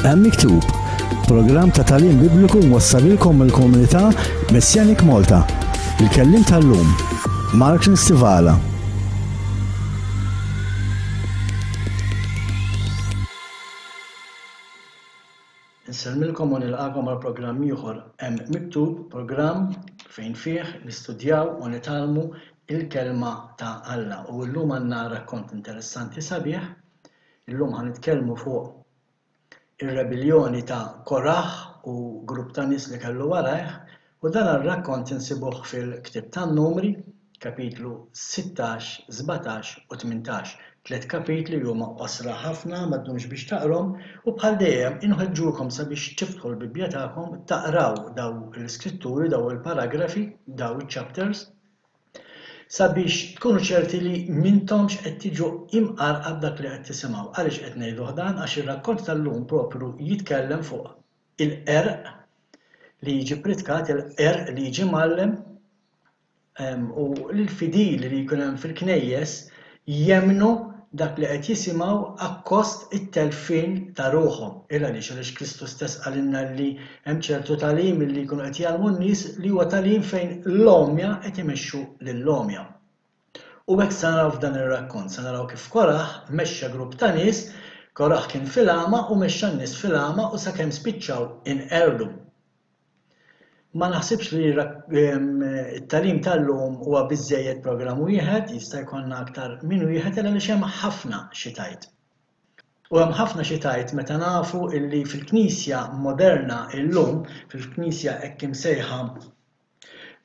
Hemm Miktub, programm ta' tagħlim Bibliku mwassalilkom mill-Komunità Messianic Malta. Il-kellim tal-lum, Mark Nistivala. Nselmilkom u nilqakom għal programm ieħor Hemm Miktub, programm fejn fih nistudjaw u nitalmu il-kelma ta' Alla. U llum għandna rakkont interessanti sabiħ. Illum ħanitkellmu fuq ir-rebellioni ta' Korah u grupp ta' nies li kellu warajh, u dan ir-rakkont insibuh fil-Ktieb tan-Numri, kapitlu 16, 17 u 18. 3 kapitli huma qosra ħafna m'għadhomx biex taqrom, u bħal dejjem inħeġġukom sabiex tiftħu l-Bibbja tagħkom taqraw daw l-iskritturi, daw il-paragrafi, daw il-chapters, sabiex tkunu ċerti li mintomx qed tiġu imqarqa b'dak li qed tisimgħu. Għaliex qed ngħidu dan għax ir-rakkont tal-lum propru jitkellem fuq il-qerq li jiġi pritkat, il-qerq li jiġi mallem, u l-fidili li jkun hemm fil-knejjes jemmnu dak li qed jisimgħu akkost it-telfin ta' ruħhom. Għaliex Kristus stess qalilna li hemm ċertu tagħlim li jkunu qed jgħallmu n-nies li huwa tagħlim fejn l-omja qed imexxu lill-omja. U hekk se naraw f'dan ir-rakkont, se naraw kif Korah mexxa grupp ta' nies, Korah kien fil-għama u mexxa n-nies fil-għama u sakemm spiċċaw inqerdu. Ma naħsibx li t-tagħlim tal-lum huwa biżżejjed programm wieħed, jista' jkollna aktar minn wieħed għaliex hemm ħafna xi tajt. U hemm ħafna xi tajt meta nafu illi fil-Knisja moderna illum, fil-Knisja hekk imsejħa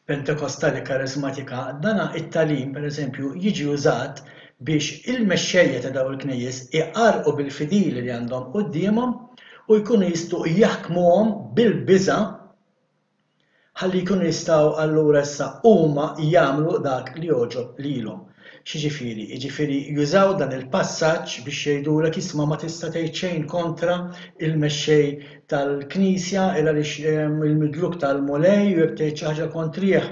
Pentekostali Karismatika, dana it-tagħlim pereżempju jiġi użat biex il-mexxejja ta' dawn il-knejjes iqarqu bil-fidili li għandhom qudiemhom u jkunu jistgħu jaħkmuhom bil-biża' ħalli jkunu jistgħu allura issa huma jagħmlu dak li jogħġob lilhom. X'jiġifieri? Jiġifieri jużaw dan il-passaġġ biex jgħidulek isma' ma tista' tgħid xejn kontra il-mexxej tal-Knisja għaliex il-midluk tal-mulej u jekk tgħid xi ħaġa kontrih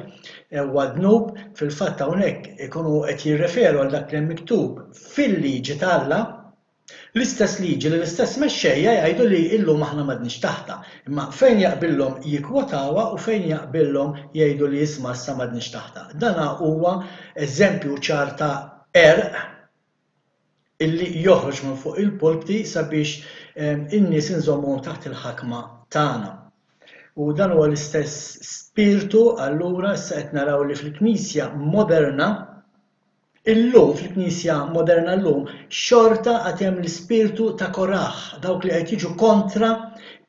huwa dnub, fil-fatt hawnhekk ikunu qed jirreferu għal dak li hemm miktub fil-liġi tal-Alla. L-istess liġi li l-istess mexxejja jgħidu li illum aħna m'għadniex taħta, imma fejn jaqbillhom jikkwotawha u fejn jaqbillhom jgħidu li isma' issa m'għadniex taħta. Dan huwa eżempju ċar ta' qerq illi joħroġ minn fuq il-pulpti sabiex in-nies inżommuhom taħt il-ħakma tagħna. U dan huwa l-istess spiritu allura issa qed naraw li fil-Knisja moderna illum fil-Knisja moderna llum xorta għad hemm l-ispirtu ta' Korah, dawk li qed jiġu kontra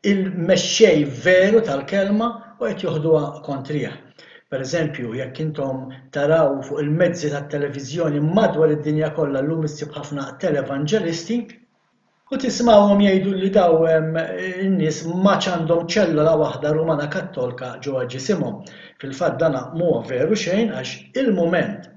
il-mexxej veru tal-kelma u qed joħduha kontrih. Pereżempju, jekk intom taraw fuq il-mezzi tat-televiżjoni madwar id-dinja kollha llum issib ħafna televangelisti u tismawhom jgħidu li daw in-nies ma għandhom ċellola waħda Rumana Kattolika ġewwa ġisimhom. Fil-fatt dan mhuwa veru xejn għax il-mument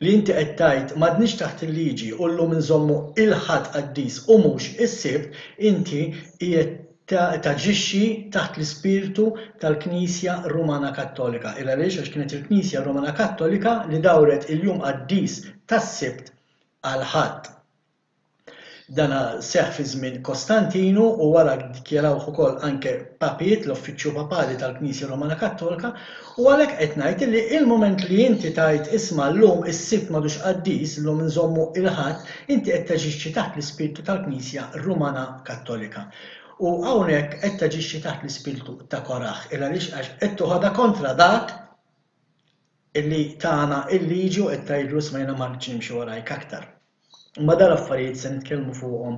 li inti qed tgħid m'għadniex taħt il-liġi u llum inżommu il-ħadd qaddis u mhux is-sibt, inti qiegħed taġixxi taħt l-ispirtu tal-Knisja Rumana Kattolika. Għaliex għax kienet il-Knisja Rumana Kattolika li dawret il-jum qaddis tas-sibt għal ħadd. Dana seħħ fi żmien Kostantinu u wara ddikjarawh ukoll anke papiet l-Uffiċċju Papali tal-Knisja Rumana Kattolika, u għalhekk qed ngħid li il-mument li inti tgħid isma' llum is-sibt m'għadux qaddis, llum inżommu il-ħadd, inti qed taġixxi taħt l-ispirtu tal-Knisja Rumana Kattolika. U hawnhekk qed taġixxi taħt l-ispirtu ta' Korah, għaliex għax qed toħodha kontra dak illi tagħna il-liġi u qed tgħidlu isma' jiena ma rridx nimxi warajk aktar. Ma dan affarijiet se nitkellmu fuqhom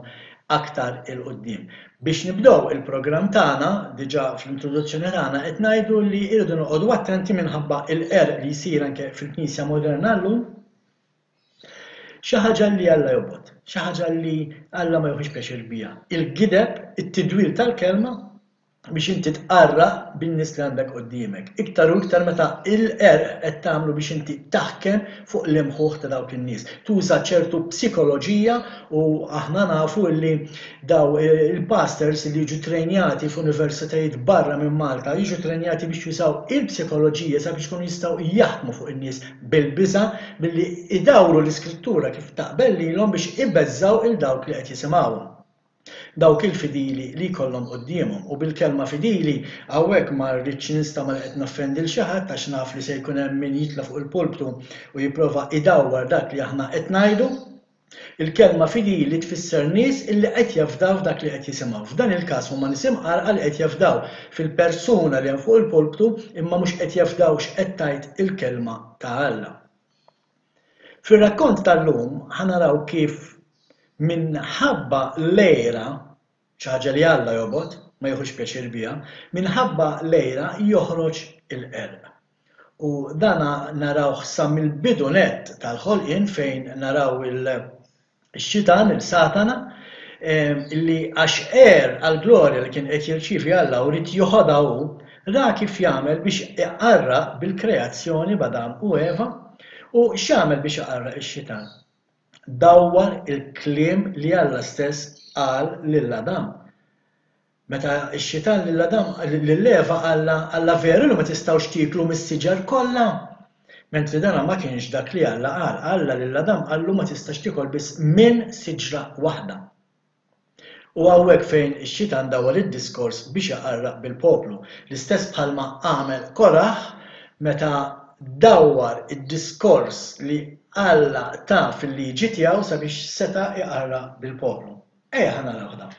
aktar il-qudiem. Biex nibdew il-programm tagħna, diġà fl-introduzzjoni tagħna qed ngħidu li rridu noqogħdu attenti minħabba l-qerq li jsir anke fil-Knisja Moderna llum. Xi ħaġa li Alla jobgħod, xi ħaġa li Alla ma jħoss pjaċir biha. Il-gideb, it-tidwil tal-kelma biex inti tqarraq bin-nies li għandek quddiemek. Iktar u iktar meta il-qerq qed tagħmlu biex inti taħkem fuq l-imħuħ ta' dawk in-nies. Tuża ċertu psikoloġija u aħna nafu li daw il-pastors li jiġu trenjati f'universitajiet barra minn Malta jiġu trenjati biex jużaw il-psikoloġija sabiex ikunu jistgħu jaħdmu fuq in-nies bil-biża' billi idawru l-iskrittura kif taqbel lilhom biex ibeżżaw il dawk li qed jisimgħuhom. Dawk il-fidili li jkollhom qudiemhom u bil-kelma fidili hawnhekk ma rridx nistama' qed noffendi lil xi ħadd għax naf li se jkun hemm min jitla fuq il-pulptu u jipprova idawwar dak li aħna qed ngħidu. Il-kelma fidili tfisser nies illi qed jafdaw dak li qed jisimgħu. F'dan il-każ huma nies imqarqal qed jafdaw fil-persuna li hemm fuq il-pulptu imma mhux qed jafdaw x'qed tgħid il-kelma ta' Alla. Fir-rakkont tal-lum ħanaraw kif minħabba lejra, xi ħaġa li Alla jogħbod, ma jieħux pjaċir biha, minħabba lejra joħroġ il-qerq. U dana narawh sa mill-bidu nett tal-ħolqien fejn naraw il-xitan, il-Satana, illi għax għall-glorja li kien qed jirċievi Alla u rid joħodha hu, ra kif jagħmel biex iqarraq bil-kreazzjoni b'Adam u Eva u x'jagħmel biex iqarraq ix-xitan. Dawwar il-kliem li Alla stess qal lill-Adam. Meta x-xitan lill-Eva Alla veru li ma tistgħux tieklu mis-siġar kollha. Mentri dana ma kienx dak li Alla qal. Alla lill-Adam qallu ma tistax tiekol biss minn siġra waħda. U hawnhekk fejn ix-xitan dawwar id-diskors biex iqarraq bil-poplu. L-istess bħalma għamel Koraħ meta dawwar id-diskors li Alla ta' fil-liġi tiegħu sabiex seta' iqarraq bil-poplu. Ejja ħanaraw dan.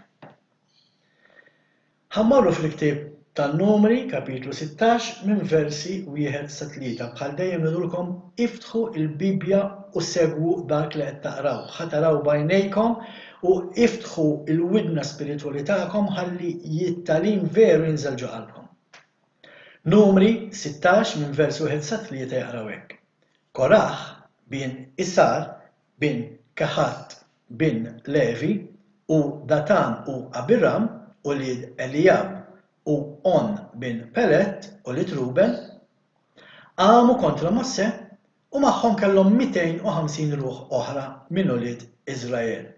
Ħammorru fil-ktieb tan-Numri kapitlu 16 minn versi 1 sa 3 bħal dejjem nidulkom iftħu l-Bibja u segwu dak li qed taqraw. Ħataraw bajnejkom u iftħu l-widna spiritwali tagħkom ħalli jit-tagħlim veru jinżel ġo qalbkom. Numri 16 minn versi 1 sa 3 jaqraw hekk. Koraħ bin Isar, bin Kaħat, bin Levi, u Datan u Abiram, u lid Elijab, u On bin Pelet, u lid Ruben, għamu kontra Mosse, u magħhom kellhom 250 ruħ oħra minn ulied Iżrael,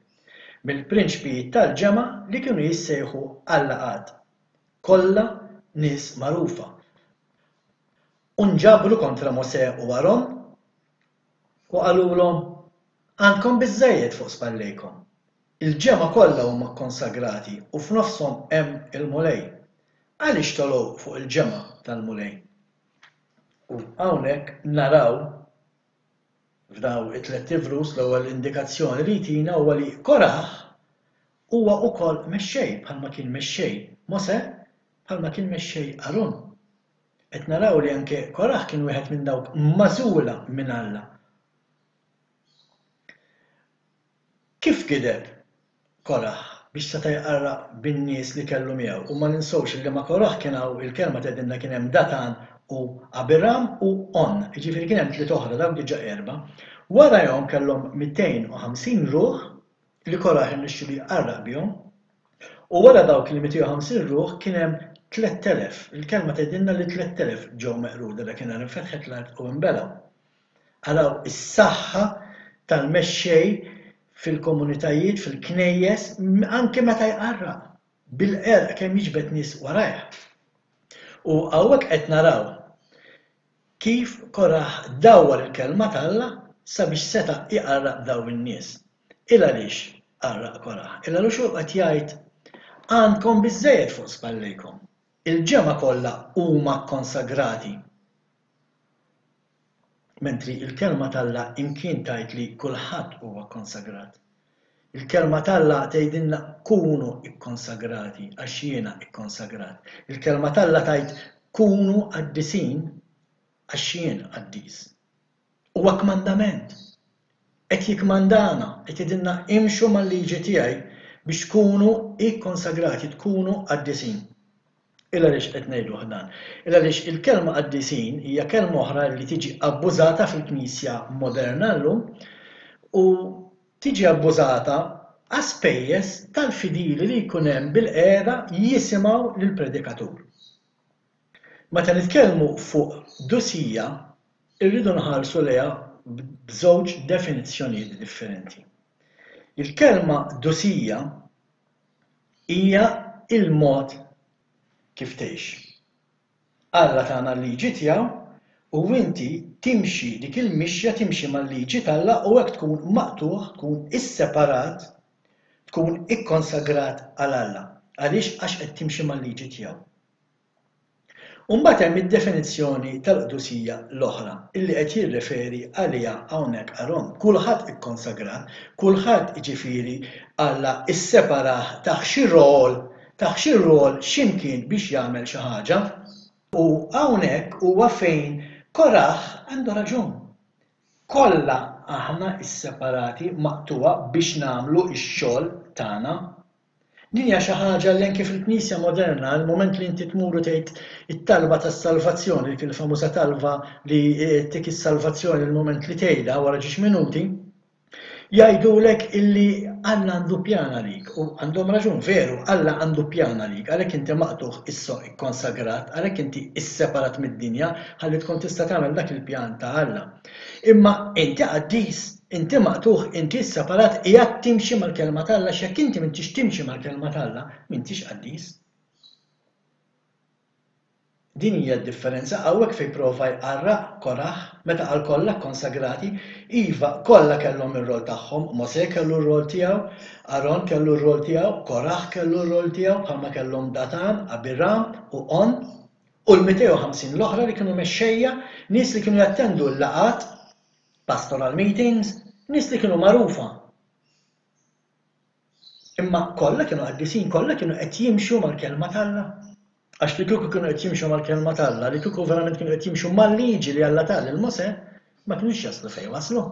mill-prinċpijiet tal-ġema li kienu jissejħu Allaqad, kollha nies magħrufa. Unġabru kontra Mose u Aron, u qalulhom għandkom biżżejjed fuq spallejkom. Il-ġema kollha huma konsagrati u f'nofshom hemm il-mulej. Għaliex tolgħu fuq il-ġema tal-mulej? U hawnhekk naraw f'daw it-tliet ivrus l-ewwel indikazzjoni li jtina huwa li Koraħ huwa wkoll mexxej bħalma kien mexxej Mose bħalma kien mexxej Aron. Qed naraw li anke Koraħ kien wieħed minn dawk magħżula minn Alla. Kif kideb Koraħ biex seta' jqarraq bin-nies li kellu miegħu u ma ninsewx li ma' Koraħ kien hawn il-kelma tgħidilna kien hemm Datan u Abiram u On, jiġifieri kien hemm tliet oħra dawk diġà erba'. Warahom kellhom 250 ruħ li Koraħ irnexxielu jqarraq bihom u wara dawk il 250 ruħ kien hemm 3000. Il-kelma tgħidilna li 3000 ġew meqruda li kien infetħet l-art u nbelgħu. Araw is-saħħa tal-mexxej fil-komunitajiet, fil-knejjes, anke meta jqarraq bil-qerq kemm jiġbed nies warajh. U hawnhekk qed naraw kif Koraħ dawwar il-kelma ta' Alla sabiex seta' jqarraq dawn in-nies. Il għaliex qarraq Koraħ? Il għaliex qed jgħid għandkom biżżejjed fuq spallejkom. Il-ġema kollha huma konsagrati. Mentri il-kelma tal-Alla imkien tgħid li kulħadd huwa konsagrat. Il-kelma tal-Alla tgħidilna kunu ikkonsagrati għax jiena ikkonsagrat. Il-kelma tal-Alla tgħid kunu qaddisin għax jien qaddis. Huwa kmandament. Qed jikkmandana, qed jgħidilna imxu mal-liġi tiegħi biex tkunu ikkonsagrati, tkunu qaddisin. Illa għaliex qed ngħidu dan. Illa għaliex il-kelma qaddisin hija kelma oħra li tiġi abbużata fil-Knisja moderna llum u tiġi abbużata għaspejjeż tal-fidili li jkun hemm bil-qiegħda jisimgħu lill-predikatur. Meta nitkellmu fuq dusija, irridu nħarsu lejha b'żewġ definizzjonijiet differenti. Il-kelma dusija hija il-mod kif tgħix. Alla tagħna l-liġi tiegħu u inti timxi dik il-mixja timxi mal-liġi tal-Alla u hekk tkun maqtuħ, tkun isseparat, tkun ikkonsagrat għal Alla. Għaliex għax qed timxi mal-liġi tiegħu. Imbagħad hemm id-definizzjoni tal-qdusija l-oħra illi qed jirreferi għaliha hawnhekk Aron. Kulħadd ikkonsagrat, kulħadd jiġifieri Alla isseparah taħt xi rol x'imkien biex jagħmel xi ħaġa. U hawnhekk huwa fejn Korah għandu raġun. Kollha aħna isseparati maqtuwa biex nagħmlu x-xogħol tagħna. Din hija xi ħaġa li anke fil-Knisja Moderna, l-mument li inti tmuru tgħid it-talba tas-salvazzjoni, dik il-famuża talba li tik is-salvazzjoni l-mument li tgħidha wara ġiex minuti, jgħidulek illi Alla għandu pjan għalik. U għandhom raġun veru, Alla għandu pjan għalik, għalhekk inti maqtuh ikkonsagrat, għalhekk inti isseparat mid-dinja ħalli tkun tista' tagħmel dak il-pjan ta' Alla. Imma inti qaddis, inti maqtuh, inti separat qiegħed timxi mal-kelma tal-Alla, x'jekk inti m'intix timxi mal-kelma tal-Alla, m'intix qaddis. Din hija d-differenza hawnhekk fejn prova jqarraq Korah meta qal kollha konsagrati, iva kollha kellhom ir-rol tagħhom, Mosè kellu r-rol tiegħu, Aron kellu r-rol tiegħu, Korah kellu r-rol tiegħu bħalma kellhom Datan, Abiram u On, u l-250 l-oħra li kienu mexxejja, nies li kienu jattendu l-laqat, pastoral meetings, nies li kienu magħrufa. Imma kollha kienu qaddisin, kollha kienu qed jimxu mal-kelma tal-Alla. Għax li kieku kienu qed jimxu mal-kelma tal-Alla, li kieku verament kienu qed jimxu mal-liġi li Alla tal il-Mosè, ma kinux jaslu fejn waslu.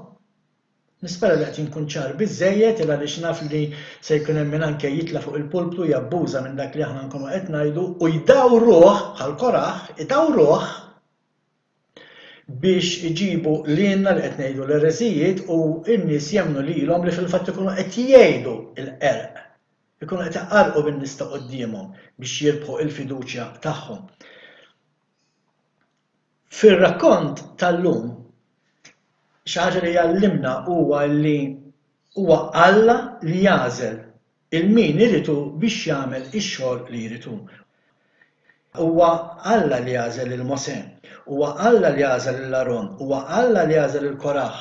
Nispera li qed inkun ċar biżżejjed il għaliex naf li se jkun hemm min anke jitla' fuq il-pulptu jabbuża minn dak li aħna nkunu qed ngħidu u jdaw ruħ bħal Korah, idaw ruħ biex iġibu lilna li qed ngħidu l-ereżijiet u n-nies jemmnu lilhom li fil-fatt ikunu qed jgħidu l-qerq. Ikunu qed jaqarqu bin-nies ta' qudiemhom biex jirbħu l-fiduċja tagħhom. Fir-rakkont tal-lum xi ħaġa li jgħallimna huwa li huwa Alla li jagħżel il-min iridu biex jagħmel ix-xogħol li jridu. Huwa Alla li jagħżel il-Mosè, huwa Alla li jagħżel il-Aron, huwa Alla li jagħżel il-Korah.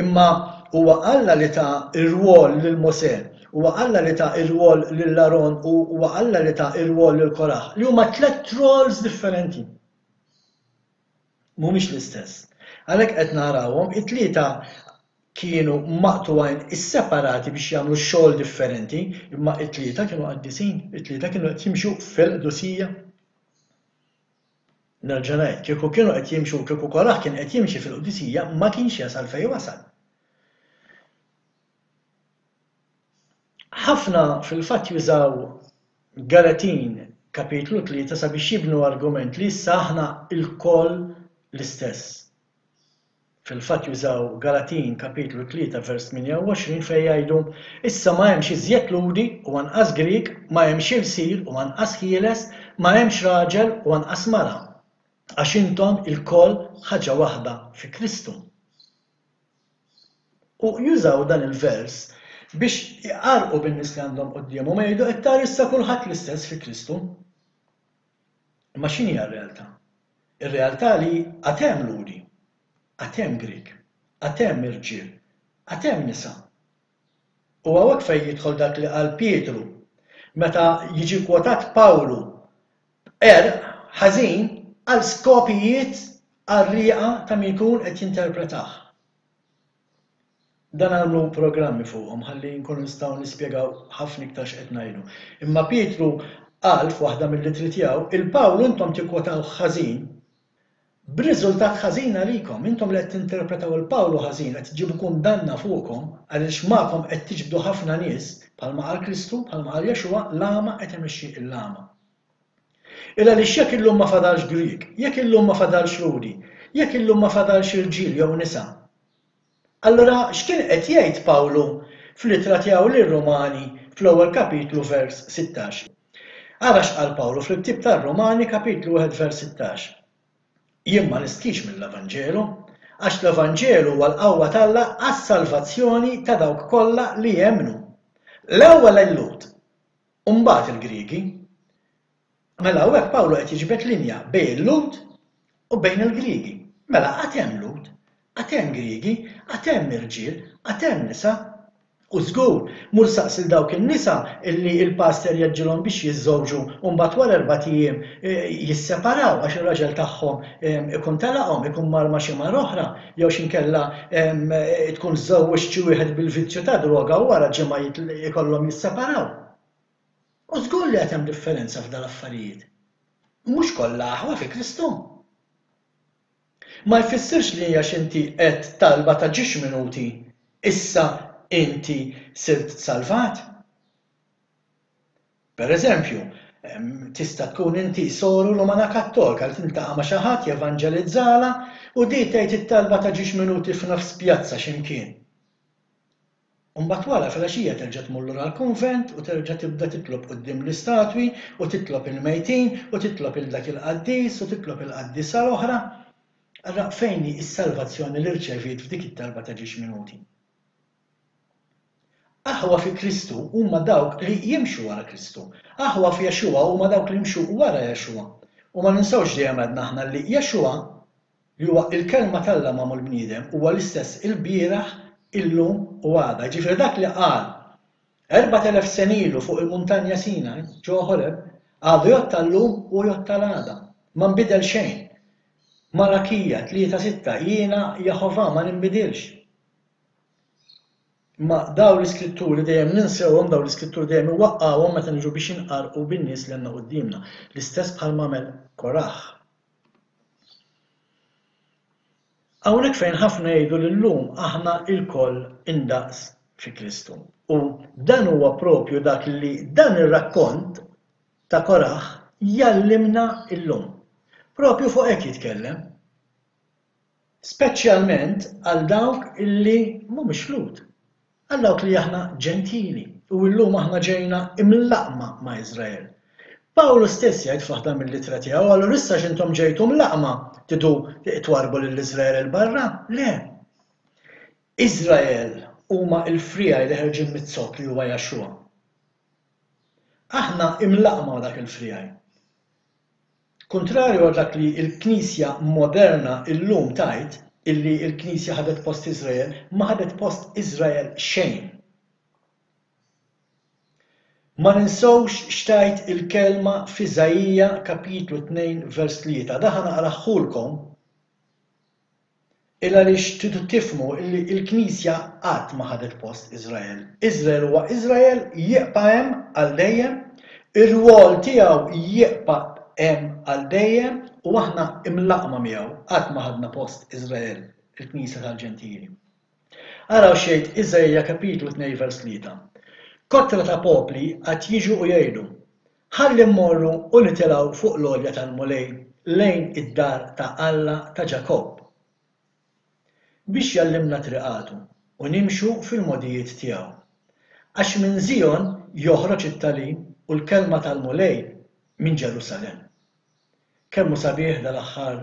Imma huwa Alla li ta' ir-rwol lil-Mosè, huwa Alla li ta' ir-rwol lill-Aron u huwa Alla li ta' ir-rwol lill-Korah li huma tliet roles differenti. Mhumiex l-istess. Għalhekk qed narawhom it-tlieta kienu maqtuwajn isseparati biex jagħmlu xogħol differenti, imma it-tlieta kienu qaddisin, it-tlieta kienu qed jimxu fil-qdusija. Nerġa' ngħid, kieku kienu qed jimxu, kieku Korah kien qed jimxi fil-qdusija ma kienx jasal fejn wasal. Ħafna fil-fatt jużaw Galatin kapitlu 3 sabiex jibnu argument li issa aħna l-koll l-istess. Fil-fatt jużaw Galatin kapitlu 3 vers 28 fejn jgħidu issa ma hemmx iżjed ludi u anqas Grik, ma hemmx irsir u anqas ħieles, ma hemmx raġel u anqas mara. Għax intom il-koll ħaġa waħda fi Kristu. U jużaw dan il-vers biex jqarqu bin-nies li għandhom qudiemhom ma jgħidu iktar issa kulħadd l-istess fi Kristu. Imma x'inhi r-realtà? Ir-realtà li għad hemm ludi, għad hemm Grik, għad hemm irġiel, għad hemm nisa. U hawnhekk fejn jidħol dak li qal Pietru meta jiġi kwotat Pawlu ħażin għal skopijiet għar-rieqa ta' min ikun qed jinterpretah. Dan għamlu programmi fuqhom ħalli nkunu nistgħu nispjegaw ħafna iktar x'qed ngħidu. Imma Pietru qal f'waħda mill-littri tiegħu il-Pawlu intom tikkwotawh ħażin b'riżultat ħażin għalikom. Intom li qed tinterpretaw il-Pawlu ħażin qed tiġibu kundanna fuqhom għaliex magħkom qed tiġbdu ħafna nies bħalma qal Kristu, bħalma qal Jexua, l-għama qed imexxi l-għama. Illa li jekk illum ma fadalx Grik, jekk illum ma fadalx Ludi, jekk illum ma fadalx irġiel jew nisa. Allora x'kien qed jgħid Pawlu fl-ittra tiegħu lir-Rumani fl-ewwel kapitlu vers 16. Ara x'qal Pawlu fl-ktieb tar-Rumani kapitlu 1 vers 16. Jien ma nistix mill-Evanġelu għax l-Evanġelu huwa l-qawwa t'Alla għas-salvazzjoni ta' dawk kollha li jemmnu. L-ewwel għall-Lut u mbagħad il-Griegi. Mela hawnhekk Pawlu qed jiġbed linja bejn il-Lut u bejn il-Griegi. Mela għad hemm Lut, għad hemm Griegi, għad hemm irġiel, għad hemm nisa. U żgur, mur saqsil dawk in-nisa illi l-pastor jaġġilhom biex jiżżewġu u mbagħad wara 4 ijiem jisseparaw għax ir-raġel tagħhom ikun telaqhom, ikun mar ma' xi mara oħra, jew x'inkella tkun żżewweġ xi wieħed bil-vizzju ta' droga u wara ġimgħa jkollhom jisseparaw. U żgur li qed hemm differenza f'dan l-affarijiet. Mhux kollha aħwa fi Kristu. Ma jfissirx li hija x'inti qed talba ta' 10 minuti issa inti sirt salvat. Per eżempju, tista' tkun inti soru Rumana Kattolika li tiltaqa' ma' xi ħadd jevanġelizzala u di tgħid it-talba ta' 10 minuti f'nofs pjazza x'imkien. U mbagħad wara filgħaxija terġa' tmur lura l-kunvent u terġa' tibda titlob quddiem l-istatwi u titlob il-mejtin u titlob il dak il-qaddis u titlob il-qaddisa l-oħra. Ara fejn hi s-salvazzjoni li rċevit f'dik it-talba ta' 10 minuti. Aħwa fi Kristu huma dawk li jimxu wara Kristu. Aħwa fi Jexua huma dawk li jimxu wara Jexua. U ma ninsawx dejjem għedna aħna li Jexua li huwa il-kelma tal-Alla magħmul bniedem huwa l-istess il-bieraħ, illum u għada. Ġifieri dak li qal 4000 sen ilu fuq il-muntanja Sinaj ġo Ħoreb għadu jgħod tal-lum u jgħod tal-għada. Ma nbidel xejn. Malakija 3:6 jiena Jehovah ma ninbidilx. Ma daw l-iskritturi dejjem ninsewhom daw l-iskritturi dejjem iwaqqgħuhom meta niġu biex inqarqu bin-nies li għandna qudiemna. L-istess bħal m'għamel Koraħ. Hawnhekk fejn ħafna jgħidu li llum aħna lkoll indaqs fi Kristu. U dan huwa propju dak li dan ir-rakkont ta' Koraħ jallimna llum. Propju fuq hekk jitkellem. Speċjalment għal dawk illi mhumiex lut. Għal dawk li aħna ġentili u llum aħna ġejna imlaqma ma' Iżrael. Pawlu stess jgħid f'waħda mill-littra tiegħu allura issa x'intom ġejtu mlaqma tidu twarbu lill-Iżrael il barra? Le. Iżrael huma l-friaj li ħerġin mit-sok li huwa Jexua. Aħna imlaqma dak il-friaj. Kontrarju għal dak li l-Knisja moderna llum tajt illi l-Knisja ħadet post Iżrael, ma ħadet post Iżrael xejn. Ma ninsewx xtajt il-kelma f'Iżajija kapitlu 2 vers 3. Daħa naqraħħulkom illa li tridu tifhmu illi l-Knisja qatt ma ħadet post Iżrael. Iżrael huwa Iżrael jibqa' hemm għal dejjem, ir-rwol tiegħu jibqa' hemm għal dejjem u aħna imlaqma miegħu qatt ma ħadna post Iżrael, il-Knisja tal-Ġentili. Araw xejn Iżajja kapitlu 2 vers 3. Kottra ta' popli qed jiġu u jgħidu: ħalli mmorru u nitilgħu fuq l-għolja tal-mulej lejn id-dar ta' Alla ta' Ġakobb biex jallimna triqatu u nimxu fil-modijiet tiegħu. Għax minn Zion joħroġ it-talim u l-kelma tal-mulej minn Ġerusalem. Kemmu sabiħ dal-aħħar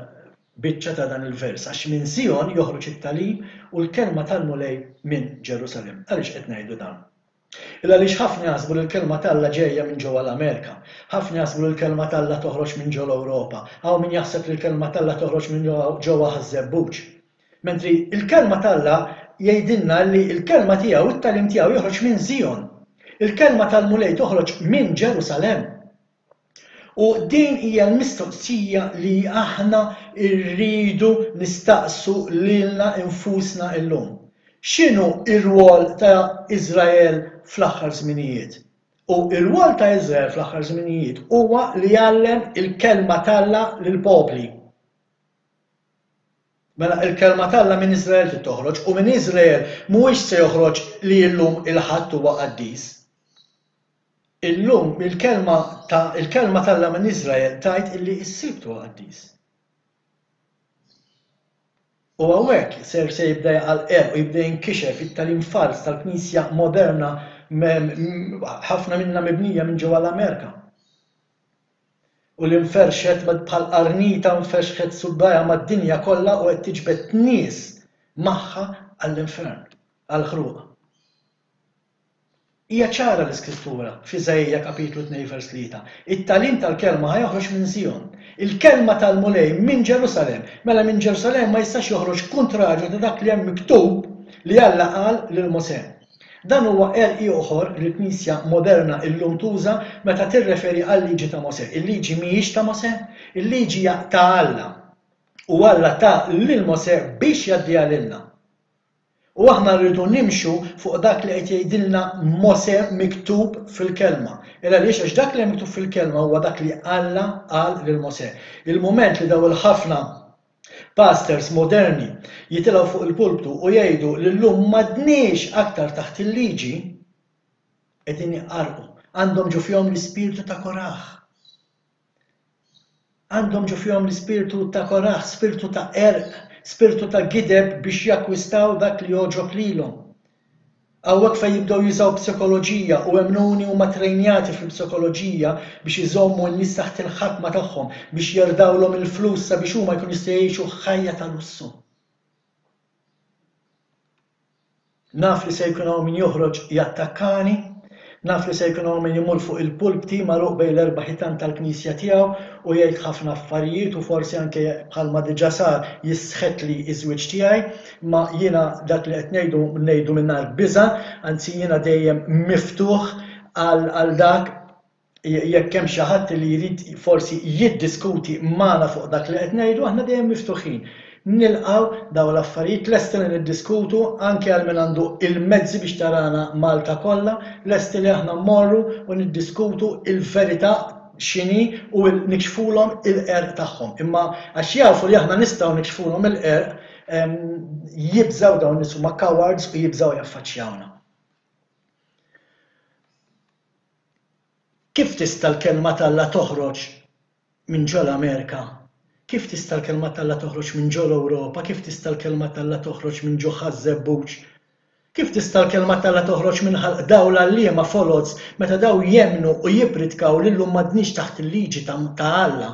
biċċa ta' dan il-vers, għax minn Zion joħroġ it-talim u l-kelma tal-mulej minn Ġerusalem. Għaliex qed ngħidu dan? Illa għaliex ħafna jaħsbu li l-kelma tal-Alla ġejja minn ġewwa l-Amerika, ħafna jaħsbu li l-kelma tal-Alla toħroġ minn ġewwa l-Ewropa, hawn min jaħseb li l-kelma tal-Alla toħroġ minn ġewwa ħażebbuġ. Mentri il-kelma tal-Alla jgħidilna li l-kelma tiegħu it-talim tiegħu joħroġ minn Zion. Il-kelma tal-mulej toħroġ minn Ġerusalem. U din hija l-mistoqsija li aħna rridu nistaqsu lilna infusna llum. X'inhu r-rwol ta' Iżrael fl-aħħar żminijiet? U r-rwol ta' Iżrael fl-aħħar żminijiet huwa li jgħallem il-kelma tal-Alla lill-popli. Mela il-kelma tal-Alla minn Iżrael trid toħroġ u minn Iżrael mhuwiex se joħroġ li llum il-ħadd huwa qaddis. Illum il-kelma tal-Alla minn Iżrael tajt illi s-sibt huwa qaddis. U hawnhekk se jibda jaqalqeb u jibda jinkixef it-talim fals tal-Knisja moderna ħafna minnha mibnija minn ġewwa l-Amerika. U li nferxet bħal qarnita nferxet subbajja mad-dinja kollha u qed tiġbed nies magħha għall-infern, għall-ħruq. Hija ċara l-Iskrittura f'Iżajja kapitlu 2 vers 3. It-talim tal-kelma ħajoħroġ minn Zion. Il-kelma tal-mulej minn Ġerusalem. Mela minn Ġerusalem ma jistax joħroġ kontrarju ta' dak li hemm miktub li Alla qal lil Mosè. Dan huwa ieħor li l-Knisja moderna illum tuża meta tirreferi għal-liġi ta' Mosè. Il-liġi mhijiex ta' Mosè, il-liġi hija ta' Alla. U Alla ta' lil Mosè biex jgħaddiha lilna. U aħna rridu nimxu fuq dak li qed jgħidilna Mosè miktub fil-kelma. Għaliex għax dak li miktub fil-kelma huwa dak li Alla qal lil Mosè. Il-mument li daw il-ħafna pastors moderni jitilgħu fuq il-pulptu u jgħidu li llum m'għadniex aktar taħt il-liġi qegħdin jqarqu. Għandhom ġu fihom l-ispirtu ta' Koraħ. Għandhom ġu fihom l-ispirtu ta' Koraħ, spirtu ta' spirtu ta' gideb biex jakkwistaw dak li joġob lilhom. Hawnhekk fejn jibdew jużaw psikoloġija u hemmnuni huma trejnjati fil-psikoloġija biex iżommu n-nies taħt il-ħatma tagħhom biex jerdawlhom il-flus sabiex huma jkunu jistgħu jgħixu ħajja ta' lussu. Naf li se jkun hawn min joħroġ jattakkani, naf li se jkun hawn min imur fuq il-pulpti magħluq bejn l-erba' ħitan tal-Knisja tiegħu u jgħid ħafna affarijiet u forsi anke bħalma diġà sar jisħet li iż-żwieġ tiegħi, ma jiena dak li qed ngħidu mingħajr biża', anzi jiena dejjem miftuħ għal dak jekk hemm xi ħadd li jrid forsi jiddiskuti magħna fuq dak li qed ngħidu, aħna dejjem miftuħin. Nilqgħu dawn l-affarijiet lesti li niddiskutu anke għal min għandu il-mezzi biex tarana Malta kollha, lesti li aħna mmorru u niddiskutu il-verità x'inhi u nikxfulhom il-qerq tagħhom. Imma għax jafu li aħna nistgħu nikxfulhom il-qerq jibżgħu dawn nies huma cowards u jibżgħu jaffaċċjawna. Kif tista' l-kelma t'Alla toħroġ minn ġol Amerika? Kif tista' l-kelma t'Alla toħroġ minn ġol Ewropa? Kif tista' l-kelma t'Alla toħroġ minn ġo ħażebbuġ? Kif tista' l-kelma t'Alla toħroġ minn dawn l-għalliema folots meta daw jemmnu u jippritkaw li llum m'għadniex taħt il-liġi ta' Alla?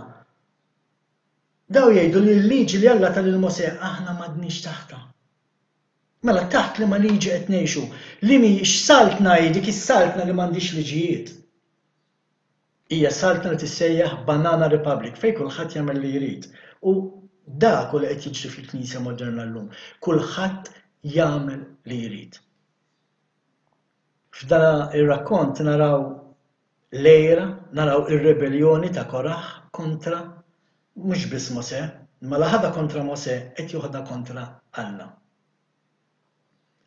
Daw jgħidu li l-liġi li Alla tal Mosè aħna m'għadniex taħtha. Mela taħt li ma liġi qed ngħixu, li mhix saltna dik is-saltna li m'għandix liġijiet. Hija saltna li tissejjaħ Banana Republic fejn kulħadd jagħmel li jrid. U dak li qed jiġri fil-Knisja Moderna llum. Kulħadd jagħmel li jrid. F'dan ir-rakkont naraw lejra, naraw ir-rebellioni ta' Koraħ kontra mhux biss Mosè, ma la ħada kontra Mosè qed joħodha kontra Alla.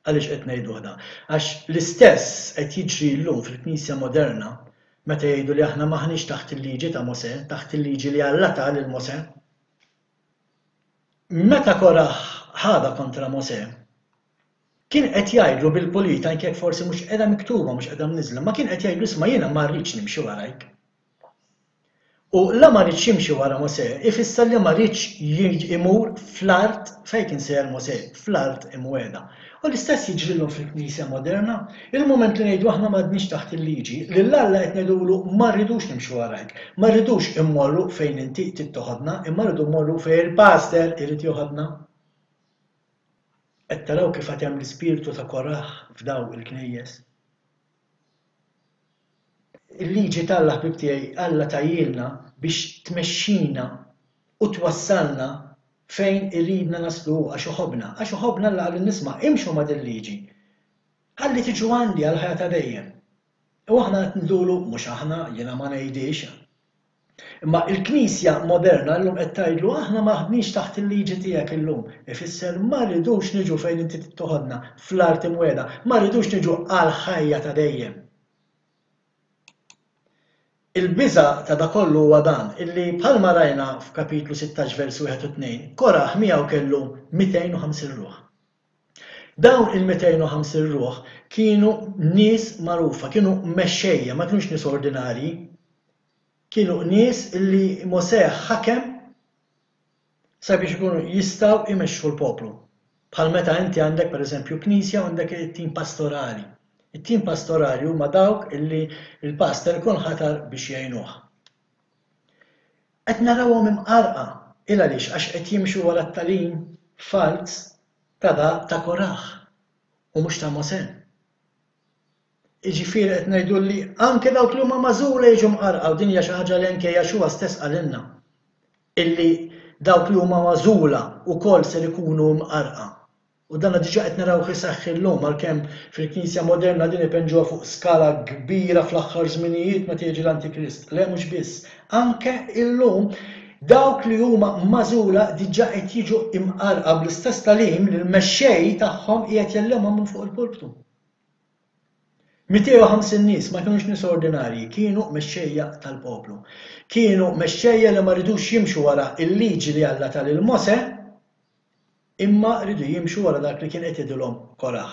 Għaliex qed ngħidu ħda? Għax l-istess qed jiġri llum fil-Knisja Moderna meta jgħidu li aħna maħniex taħt il-liġi ta' Mosè, taħt il-liġi li Alla ta' lil Mosè. Meta Koraħ ħada kontra Mosè, kien qed jgħidlu bil-pulita anke jekk forsi mhux qiegħda miktuba mhux qiegħda mniżla, ma kien qed jgħidlu isma' jiena ma rridx nimxi warajk. U la ma rridx jimxi wara Mosè, ifisser li ma rridx imur fl-art fejn kien sejjer Mosè, fl-art imwiegħda. U l-istess jiġrilhom fil-Knisja Moderna, il-mument li ngħidu aħna m'għadniex taħt il-liġi, lil Alla qed ngħidulu ma rridux nimxu warajk, ma rridux immorru fejn inti trid toħodna, imma rridu mmorru fejn il-pastor irid joħodna. Qed taraw kif qed hemm l-ispirtu ta' Koraħ f'daw il-knejjes. Il-liġi tal-Alla ħbib tiegħi Alla tajjilna biex tmexxina u twassalna fejn irridna naslu għax uħobna Alla qal nisma' imxu ma' din liġi. Ħalli tiġu għandi għal ħajja ta' dejjem. U aħna qed nidulu mhux aħna jiena ma ngħidix. Imma l-Knisja Moderna llum qed tgħidlu aħna m'aħdniex taħt il-liġi tiegħek illum. Ifisser ma rridux niġu fejn inti toħodna fl-art imwiegħda, ma rridux niġu għal ħajja ta' dejjem. Il-biża' ta' dakollu huwa dan illi bħalma rajna f'kapitlu 16 versu 1 u 2, Koraħ miegħu kellu 250 ruħ. Dawn il-250 ruħ kienu nies magħrufa, kienu mexxejja, ma kienux nies ordinarji. Kienu nies illi Mosè ħakem sabiex ikunu jistgħu jmexxu l-poplu. Bħal meta inti għandek pereżempju knisja u għandek it-tim pastorali. It-tim pastorali huma dawk illi il-pastor ikun ħatar biex jgħinuh. Qed narawhom imqarqa il għaliex għax qed jimxu wara t-tagħlim fals ta' Koraħ u mhux ta' Mosè. Jiġifieri qed ngħidu li anke dawk li huma magħżula jiġu mqarqa u din hija xi ħaġa li anke Jaxua stess qalilna. Illi dawk li huma magħżula wkoll se jkunu mqarqa. U dan diġà qed naraw isaħħ illum għalkemm fil-Knisja Moderna din ipenġuha fuq skala kbira fl-aħħar żminijiet meta jiġi l-Antikrist. Le mhux biss. Anke illum dawk li huma magħżula diġà qed jiġu imqarqa bl-istess talim li l-mexxej tagħhom qiegħed jellemhom minn fuq il-pulptu. 250 nies ma kienux nies ordinarji, kienu mexxejja tal-poplu. Kienu mexxejja li ma rridux jimxu wara il-liġi li Alla tal Mose, imma rridu jimxu wara dak li kien qed jgħidulhom Korah.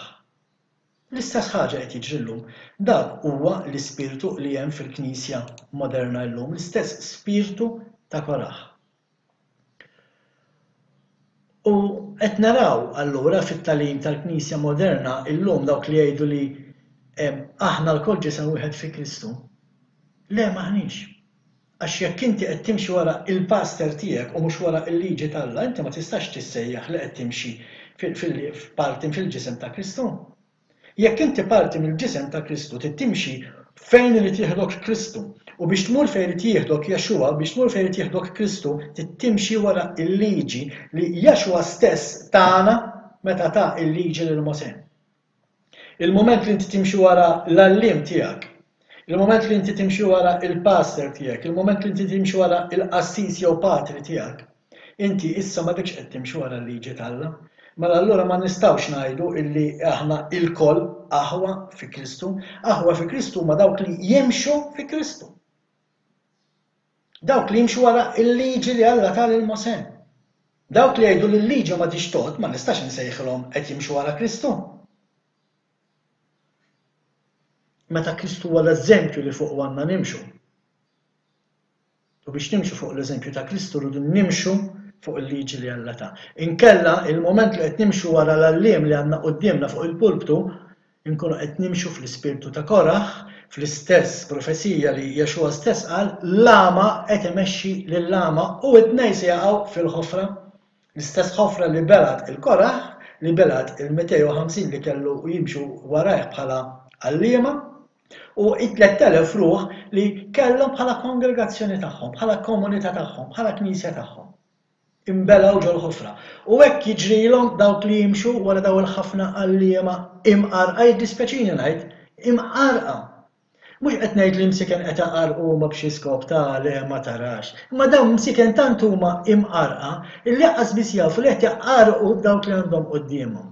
L-istess ħaġa qed jiġri llum. Dak huwa l-ispirtu li hemm fil-Knisja Moderna llum, l-istess spirtu ta' Korah. U qed naraw allura fit-tagħlim tal-Knisja Moderna llum dawk li jgħidu li aħna l-koll ġisem wieħed fi Kristu. Le maħniex. Għax jekk inti qed timxi wara il-pastor tiegħek u mhux wara l-liġi tal-Alla, inti ma tistax tissejjaħ li qed timxi parti fil-ġisem ta' Kristu. Jekk inti parti mill-ġisem ta' Kristu timxi fejn li tieħdok Kristu u biex tmur fejn li tieħdok Jaxua, biex tmur fejn li tieħdok Kristu, timxi wara l-liġi li Jaxua stess tagħna meta ta' il-liġi lil Mosè. Il-moment li inti timxi wara l-allim tiegħek, il-moment li inti timxi wara il-pastor tiegħek, il-moment li inti timxi wara il-qassis jew patri tiegħek, inti issa ma dikx qed timxi wara l-liġi tal-Alla. Mela allura ma nistgħux ngħidu illi aħna il-koll aħwa fi Kristu, aħwa fi Kristu ma dawk li jimxu fi Kristu. Dawk li jimxu wara l-liġi li Alla tal Mosè. Dawk li jgħidu li l-liġi ma tixtieq ma nistax insejħilhom qed jimxu wara Kristu. Meta Kristu huwa l-eżempju li fuq għandna nimxu. U biex nimxu fuq l-eżempju ta' Kristu rridu nimxu fuq il-liġi li Alla ta'. Inkella il-moment li qed nimxu wara l-alliem li għandna qudiemna fuq il-pulptu, inkunu qed nimxu fl-ispirtu ta' Korah, fl-istess profesija li Jaxua stess qal, l-ama qed imexxi lill-ama u t-tnejn se jaqgħu fil-ħofra. L-istess ħofra li belat il-Korah, li belat il-250 li kellu jimxu warajh bħala għalliema, u 3,000 ruħ li kellhom bħala kongregazzjoni tagħhom, bħala komunità tagħhom, bħala knisja tagħhom. Imbelaw ġol ħofra. U hekk jiġrilhom dawk li jimxu wara daw il-ħafna għalliema imqarqa jiddispjaċini ngħid, imqarqa. Mhux qed ngħid li msiken qed jaqarqu huma b'xi skop ta' le ma tarax. Imma dawn msiken tant huma imqarqa illi aqas biss jafu li qed jaqarqu dawk li għandhom qudiemhom.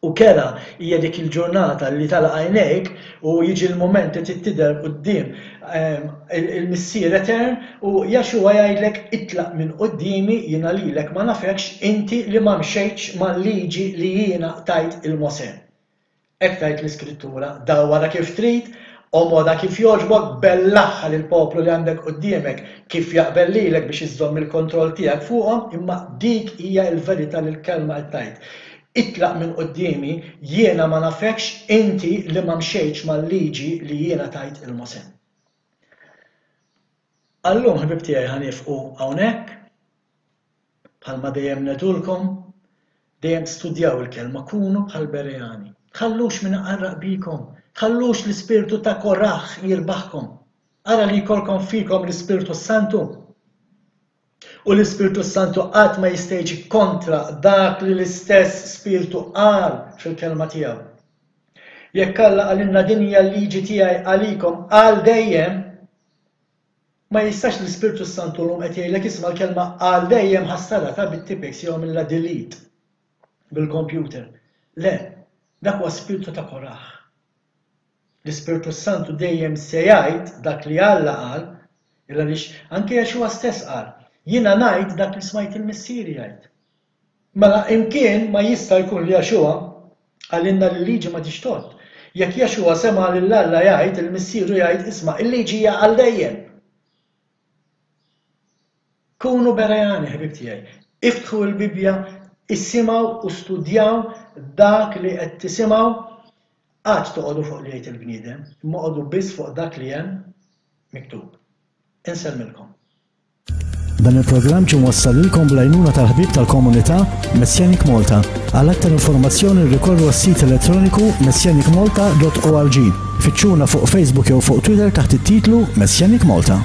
U kera hija dik il-ġurnata li tala għajnejk u jiġi l-moment li tidher quddiem il-missier etern u Jaxua jgħidlek itlaq minn qudiemi jiena lilek ma nafekx inti li ma mxejtx mal-liġi li jiena tajt il-Mosè. Hekk tajt l-Iskrittura, daw wara kif trid, omoda kif jogħġbok bellaħħa lill-poplu li għandek quddiemek kif jaqbel lilek biex iżżomm il-kontroll tiegħek fuqhom, imma dik hija l-verità li l-kelma qed tgħid. Itlaq minn qudiemi jiena ma nafekx inti li ma mxejtx mal-liġi li jiena tajt il-Mosè. Allum ħbib tiegħi ħanifqu hawnhekk bħalma dejjem ngħidulkom, dejjem studjaw il-kelma kunu bħal Berejani. Ħallux minn aqarraq bikom, ħallux l-ispirtu ta' Korah jirbaħkom. Ara li jkollkom fikom l-Ispirtu Santu. U l-Ispirtu Santu qatt ma jistgħi kontra dak li l-istess Spiritu qal fil-kelma tiegħu. Jekk Alla għalinna din hija l-liġi tiegħi għalikom għal dejjem, ma jistax l-Ispirtu Santu llum qed jgħidlek isma' l-kelma għal dejjem ħassara ta' bit-tipex jew mill delete bil-computer. Le, dak huwa Spiritu ta' Korah. L-Ispirtu Santu dejjem se jgħid dak li Alla qal, għaliex anke Jaxua stess qal. Jiena ngħid dak li smajt il-missieri jgħid. Mela imkien ma jista' jkun li Jaxua għalinna l-liġi ma tixtieq. Jekk Jaxua sema' lil Alla jgħid il-missieru jgħid isma' il-liġi hija għal dejjem. Kunu Berejani ħbib tiegħi. Iftħu l-Bibja, issimgħu u studjaw dak li qed tisimgħu qatt toqgħodu fuq li jgħid il-bniedem, imma qogħdu biss fuq dak li hemm miktub. Insellmilkom. Dan il-programm ġie mwassal lilkom bl-għajnuna tal-ħbieb tal-komunità Messianic Malta. Għal aktar informazzjoni rikorru għas-sit elettroniku messianicmalta.org. Fittxuna fuq Facebook jew fuq Twitter taħt it-titlu Messianic Malta.